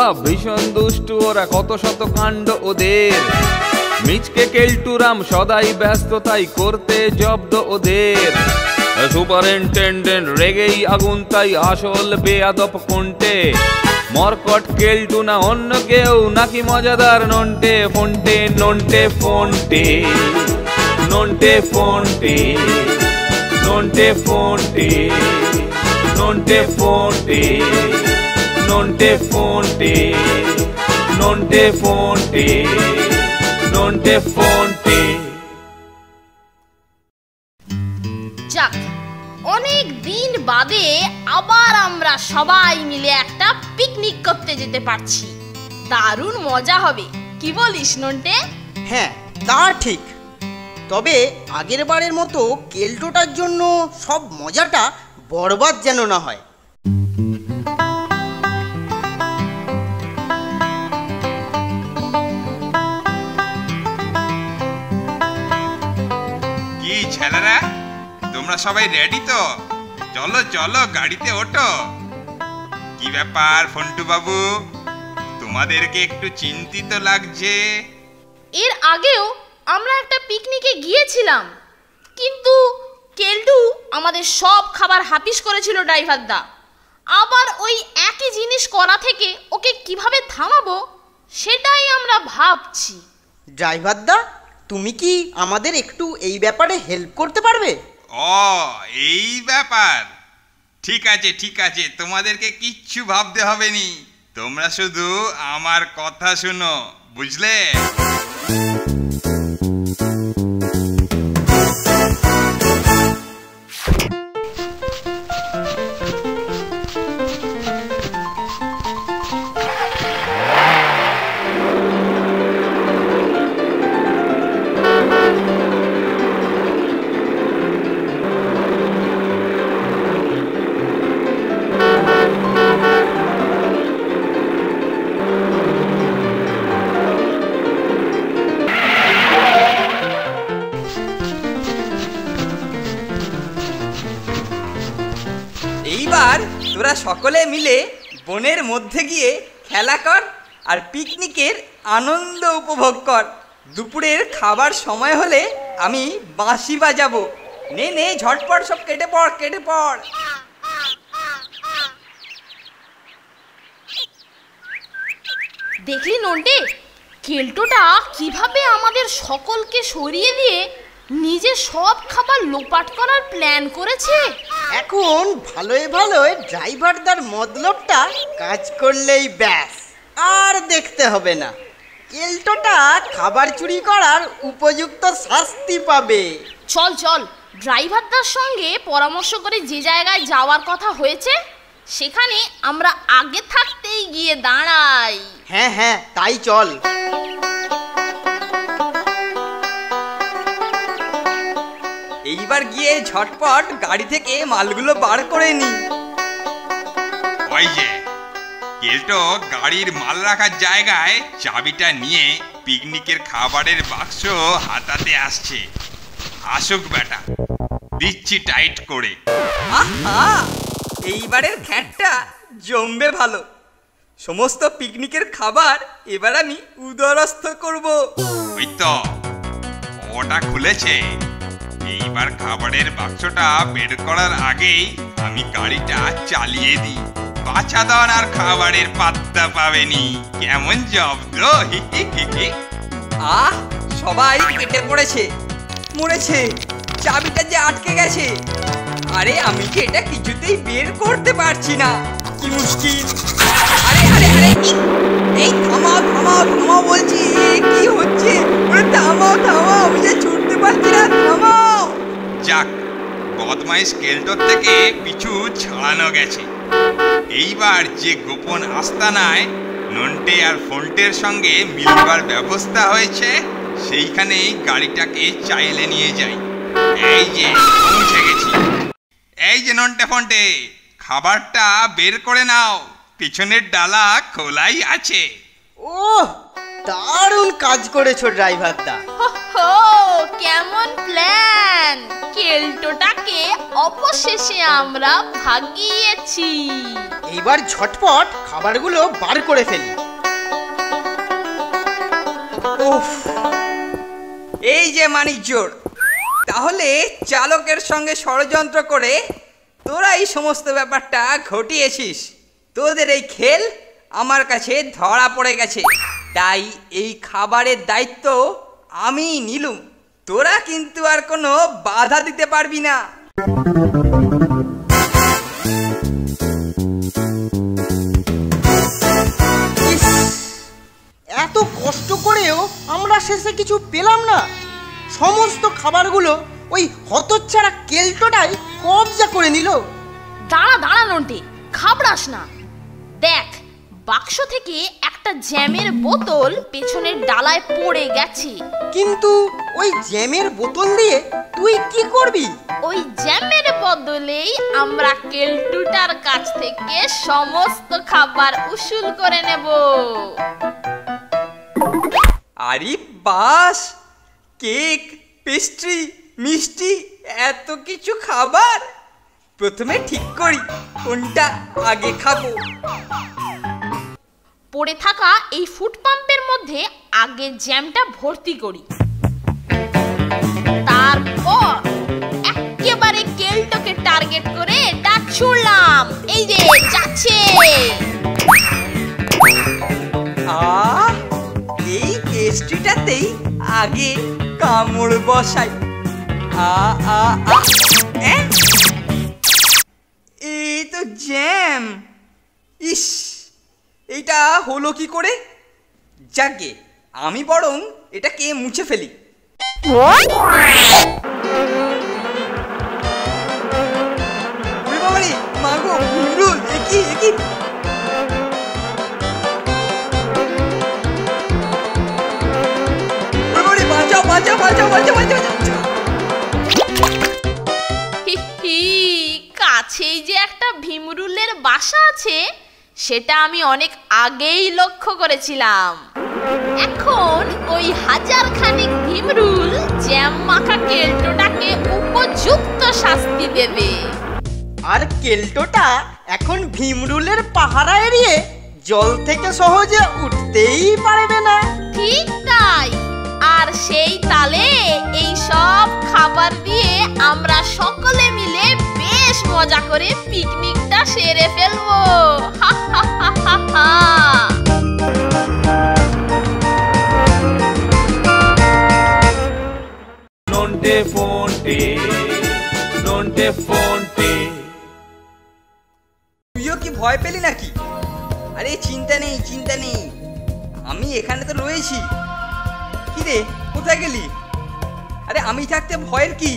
স্বভাব, ভীষণ দুষ্টু ওরা, কত শত কাণ্ড ওদের। মিচকে কেলটুরাম সদাই ব্যস্ত, তাই করতে জব্দ ওদের। সুপারিনটেন্ডেন্ট রেগেই আগুন, তাই আসল বেয়াদব কোনটে। মরকট কেলটু না অন্য কেউ, নাকি মজাদার নন্টে ফন্টে? নন্টে ফন্টে, নন্টে ফন্টে, নন্টে ফন্টে, নন্টে ফন্টে, নন্টে ফন্টে, নন্টে ফন্টে, নন্টে ফন্টে। যাক, অনেক দিন বাদে আবার আমরা সবাই মিলে একটা পিকনিক করতে যেতে পারছি। দারুণ মজা হবে, কি বলিস নন্টে? হ্যাঁ, তা ঠিক। তবে আগের বারের মতো কেল্টোটার জন্য সব মজাটা বরবাদ যেন না হয়। কি ছেলেরা, তোমরা সবাই রেডি তো? চলো চলো, গাড়িতে ওঠো। কি ব্যাপার ফন্টু বাবু, তোমাদেরকে একটু চিন্তিত লাগছে? এর আগেও আমরা একটা পিকনিকে গিয়েছিলাম, কিন্তু কেলটু আমাদের সব খাবার হাপিস করেছিল ড্রাইভার দা। আবার ওই একই জিনিস করা থেকে ওকে কিভাবে থামাবো সেটাই আমরা ভাবছি। ড্রাইভার দা, তুমি কি আমাদের একটু এই ব্যাপারে হেল্প করতে পারবে? ও, এই ব্যাপার। ঠিক আছে ঠিক আছে, তোমাদেরকে কিচ্ছু ভাবতে হবে নি। তোমরা শুধু আমার কথা শুনো, বুঝলে? এইবার তোরা সকলে মিলে বনের মধ্যে গিয়ে খেলা কর আর পিকনিকের আনন্দ উপভোগ কর। দুপুরের খাবার সময় হলে আমি বাঁশি বাজাবো। নে নে, ঝটপট সব কেটে পড়, কেটে পড়। দেখলি নন্টে, কেলটোটা কিভাবে আমাদের সকলকে সরিয়ে দিয়ে নিজে সব খাবার লোপাট করার প্ল্যান করেছে। এখন ভালোই ভালোই ড্রাইভারদার মতলবটা কাজ করলেই ব্যাস, আর দেখতে হবে না। কেল্টোটা খাবার চুরি করার উপযুক্ত শাস্তি পাবে। চল চল, ড্রাইভারদার সঙ্গে পরামর্শ করে যে জায়গায় যাওয়ার কথা হয়েছে সেখানে আমরা আগে থাকতেই গিয়ে দাঁড়াই। হ্যাঁ হ্যাঁ, তাই চল। এইবার গিয়ে ঝটপট গাড়ি থেকে মালগুলো বার করে নি। ওই যে কেল্টো গাড়ির মাল রাখার জায়গায় চাবিটা নিয়ে পিকনিকের খাবারের বাক্স হাতাতে আসছে। আসুক বেটা, দিচ্ছি টাইট করে। আহা, এইবারের খ্যাটটা জমবে ভালো। সমস্ত পিকনিকের খাবার এবার আমি উদরস্থ করব। ওই তো ওটা খুলেছে। এইবার খাবারের বাক্সটা বের করার আগেই আমি গাড়িটা চালিয়ে দিই। বাছাধন আর খাবারের পাত্তা পাবেনি। কেমন জব্দ! আহ, সবাই কেটে পড়েছে, মরেছে। চাবিটা যে আটকে গেছে। আরে আমি কি এটা কিছুতেই বের করতে পারছি না, কি মুশকিল। আরে আরে আরে, এই থামাও থামাও থামাও বলছি, কি হচ্ছে? থামাও থামাও, আমি যে ছুটতে পারছি না, থামাও। যাক, বদমাইশ কেল্টোর থেকে পিছু ছাড়ানো গেছে। এইবার যে গোপন আস্তানায় নন্টে আর ফন্টের সঙ্গে মিলবার ব্যবস্থা হয়েছে সেইখানেই গাড়িটাকে চাইলে নিয়ে যাই। এই যে পৌঁছে গেছি। এই যে নন্টে ফন্টে, খাবারটা বের করে নাও, পিছনের ডালা খোলাই আছে। ওহ, দারুণ কাজ করেছো ড্রাইভারদা। হো, কেমন প্ল্যান! কেল্টোটাকে অবশেষে আমরা ভাগিয়েছি। এইবার ঝটপট খাবারগুলো বার করে ফেলি। উফ, এই যে মানিকজোর, তাহলে চালকের সঙ্গে ষড়যন্ত্র করে তোরা এই সমস্ত ব্যাপারটা ঘটিয়েছিস। তোদের এই খেল আমার কাছে ধরা পড়ে গেছে, তাই এই খাবারের দায়িত্ব আমি নিলুম। তোরা কিন্তু আর কোনো বাধা দিতে পারবি না। এত কষ্ট করেও আমরা শেষে কিছু পেলাম না। সমস্ত খাবারগুলো ওই হতচ্ছাড়া কেল্টোটাই কবজা করে নিল। দাঁড়া দাঁড়া নন্টে, ঘাবড়াস না। দেখ, বাক্স থেকে একটা জ্যামের বোতল পেছনের ডালায় পড়ে গেছে। কিন্তু ওই জ্যামের বোতল দিয়ে তুই কি করবি? ওই জ্যামের বদলেই আমরা কেল্টুটার কাছ থেকে সমস্ত খাবার উসুল করে নেব। আরে বাস, কেক, পেস্ট্রি, মিষ্টি, এত কিছু খাবার। প্রথমে ঠিক করি কোনটা আগে খাবো। পড়ে থাকা এই ফুড পাম্পের মধ্যে আগে জ্যামটা ভর্তি করি, তারপর একেবারে কেল্টোকে টার্গেট করে ডাক ছুড়লাম। এই যে যাচ্ছে। এই পেস্ট্রিটাতেই আগে কামড় বসাই। এই তো জ্যাম। ইস, এইটা হলো কি করে? যাকে আমি বরং এটাকে মুছে ফেলি। মাগো, ভিমরুল, একই একই। বাঁচাও বাঁচাও বাঁচাও বাঁচাও বাঁচাও। কাছেই যে একটা ভীমরুলের বাসা আছে, সেটা আমি অনেক আগেই লক্ষ্য করেছিলাম। এখন ওই হাজারখানেক ভীমরুল জ্যাম মাখা কেল্টোটাকে উপযুক্ত শাস্তি দেবে। আর কেল্টোটা এখন ভীমরুলের পাহারা এড়িয়ে জল থেকে সহজে উঠতেই পারবে না। ঠিক তাই। আর সেই তালে এই সব খাবার দিয়ে আমরা সকলে মিলে বেশ মজা করে পিকনিকটা সেরে ফেলবো। হা হা হা হা হা। নন্টে ফন্টে, নন্টে ফন্টে। তুইও কি ভয় পেলি নাকি? আরে চিন্তা নেই চিন্তা নেই, আমি এখানে তো রয়েছি। কি রে, কোথায় গেলি? আরে আমি থাকতে ভয়ের কি?